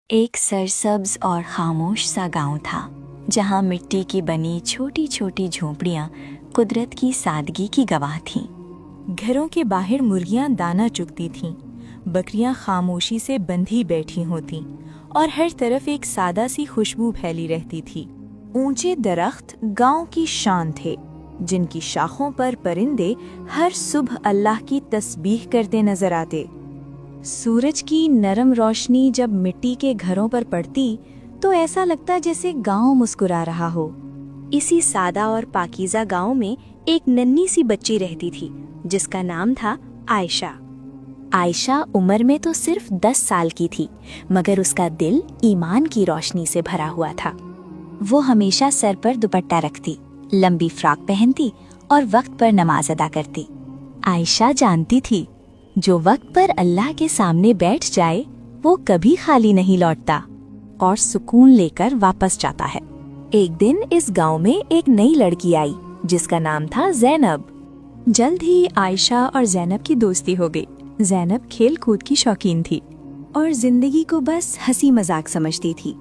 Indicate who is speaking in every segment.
Speaker 1: एक सरसब्ज और खामोश सा गांव था, जहां मिट्टी की बनी छोटी छोटी झोंपड़ियां कुदरत की सादगी की गवाह थीं। घरों के बाहर मुर्गियां दाना चुगती थीं, बकरियां खामोशी से बंधी बैठी होतीं और हर तरफ एक सादा सी खुशबू फैली रहती थी। ऊंचे दरख्त गांव की शान थे, जिनकी शाखों पर परिंदे हर सुबह अल्लाह की तस्बीह करते नजर आते। सूरज की नरम रोशनी जब मिट्टी के घरों पर पड़ती तो ऐसा लगता जैसे गांव मुस्कुरा रहा हो। इसी सादा और पाकीज़ा गांव में एक नन्ही सी बच्ची रहती थी, जिसका नाम था आयशा। आयशा उम्र में तो सिर्फ 10 साल की थी, मगर उसका दिल ईमान की रोशनी से भरा हुआ था। वो हमेशा सर पर दुपट्टा रखती, लंबी फ्रॉक पहनती और वक्त पर नमाज अदा करती। आयशा जानती थी, जो वक्त पर अल्लाह के सामने बैठ जाए वो कभी खाली नहीं लौटता और सुकून लेकर वापस जाता है। एक दिन इस गांव में एक नई लड़की आई, जिसका नाम था ज़ैनब। जल्द ही आयशा और ज़ैनब की दोस्ती हो गई। ज़ैनब खेल कूद की शौकीन थी और जिंदगी को बस हंसी मजाक समझती थी।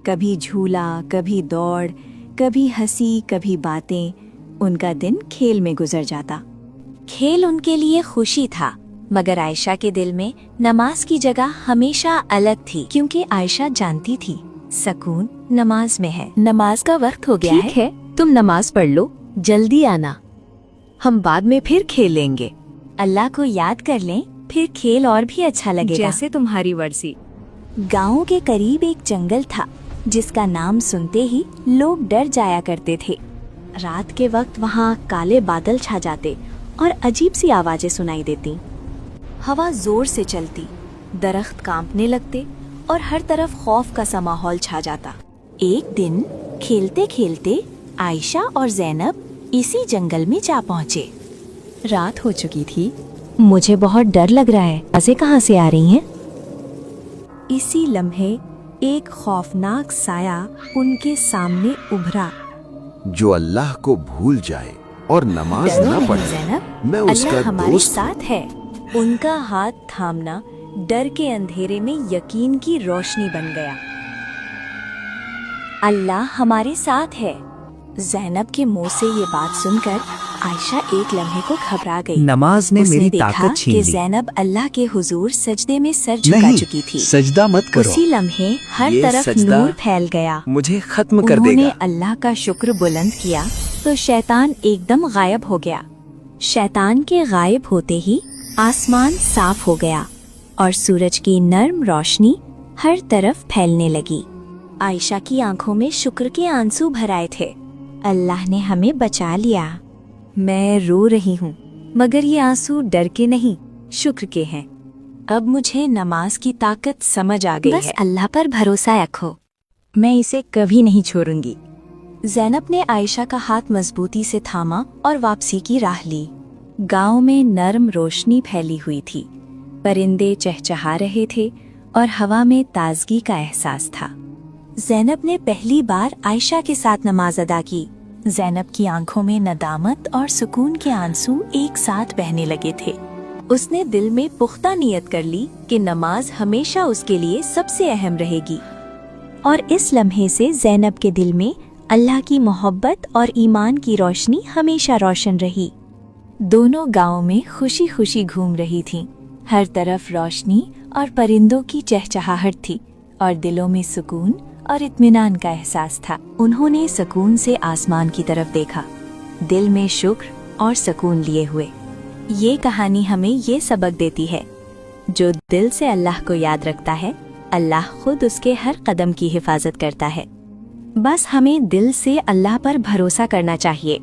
Speaker 1: कभी झूला, कभी दौड़, कभी हंसी, कभी बातें। उनका दिन खेल में गुजर जाता। खेल उनके लिए खुशी था, मगर आयशा के दिल में नमाज की जगह हमेशा अलग थी, क्योंकि आयशा जानती थी सुकून नमाज में है। नमाज का वक्त हो गया है,
Speaker 2: तुम नमाज पढ़ लो, जल्दी आना, हम बाद में फिर खेलेंगे।
Speaker 1: अल्लाह को याद कर लें, फिर खेल और भी अच्छा लगेगा।
Speaker 2: जैसे तुम्हारी वर्जी।
Speaker 1: गांव के करीब एक जंगल था, जिसका नाम सुनते ही लोग डर जाया करते थे। रात के वक्त वहाँ काले बादल छा जाते और अजीब सी आवाजें सुनाई देती। हवा जोर से चलती, दरख्त कांपने लगते और हर तरफ खौफ का सा माहौल छा जाता। एक दिन खेलते खेलते आयशा और ज़ैनब इसी जंगल में जा पहुँचे। रात हो चुकी थी। मुझे बहुत डर लग रहा है, आवाज़ें कहाँ से आ रही हैं? इसी लम्हे एक खौफनाक साया उनके सामने उभरा।
Speaker 3: जो अल्लाह को भूल जाए और नमाज न पढ़े,
Speaker 1: ज़ैनब,
Speaker 3: मैं उसका
Speaker 1: अल्लाह हमारे
Speaker 3: दोस्त।
Speaker 1: साथ है। उनका हाथ थामना डर के अंधेरे में यकीन की रोशनी बन गया। अल्लाह हमारे साथ है। ज़ैनब के मुंह से ये बात सुनकर आयशा एक लम्हे को घबरा गई।
Speaker 4: नमाज ने
Speaker 1: उसने
Speaker 4: मेरी
Speaker 1: देखा
Speaker 4: ताकत छीन
Speaker 1: कि
Speaker 4: ली।
Speaker 1: ज़ैनब अल्लाह के हुजूर सजदे में सर झुका
Speaker 4: नहीं,
Speaker 1: चुकी थी।
Speaker 4: सजदा मत करो।
Speaker 1: उसी लम्हे हर
Speaker 4: ये
Speaker 1: तरफ
Speaker 4: सजदा
Speaker 1: नूर फैल गया।
Speaker 4: मुझे खत्म कर
Speaker 1: उन्होंने
Speaker 4: देगा।
Speaker 1: अल्लाह का शुक्र बुलंद किया तो शैतान एकदम गायब हो गया। शैतान के गायब होते ही आसमान साफ हो गया और सूरज की नर्म रोशनी हर तरफ फैलने लगी। आयशा की आंखों में शुक्र के आंसू भर आए थे। अल्लाह ने हमें बचा लिया। मैं रो रही हूँ, मगर ये आंसू डर के नहीं, शुक्र के हैं। अब मुझे नमाज की ताकत समझ आ गई है। बस अल्लाह पर भरोसा रखो, मैं इसे कभी नहीं छोड़ूंगी। ज़ैनब ने आयशा का हाथ मजबूती से थामा और वापसी की राह ली। गांव में नर्म रोशनी फैली हुई थी, परिंदे चहचहा रहे थे और हवा में ताजगी का एहसास था। ज़ैनब ने पहली बार आयशा के साथ नमाज अदा की। ज़ैनब की आंखों में नदामत और सुकून के आंसू एक साथ बहने लगे थे। उसने दिल में पुख्ता नियत कर ली कि नमाज हमेशा उसके लिए सबसे अहम रहेगी। और इस लम्हे से ज़ैनब के दिल में अल्लाह की मोहब्बत और ईमान की रोशनी हमेशा रोशन रही। दोनों गांव में खुशी खुशी घूम रही थीं। हर तरफ रोशनी और परिंदों की चहचहाहट थी और दिलों में सुकून और इत्मीनान का एहसास था। उन्होंने सुकून से आसमान की तरफ देखा, दिल में शुक्र और सुकून लिए हुए। ये कहानी हमें ये सबक देती है, जो दिल से अल्लाह को याद रखता है, अल्लाह खुद उसके हर कदम की हिफाजत करता है। बस हमें दिल से अल्लाह पर भरोसा करना चाहिए।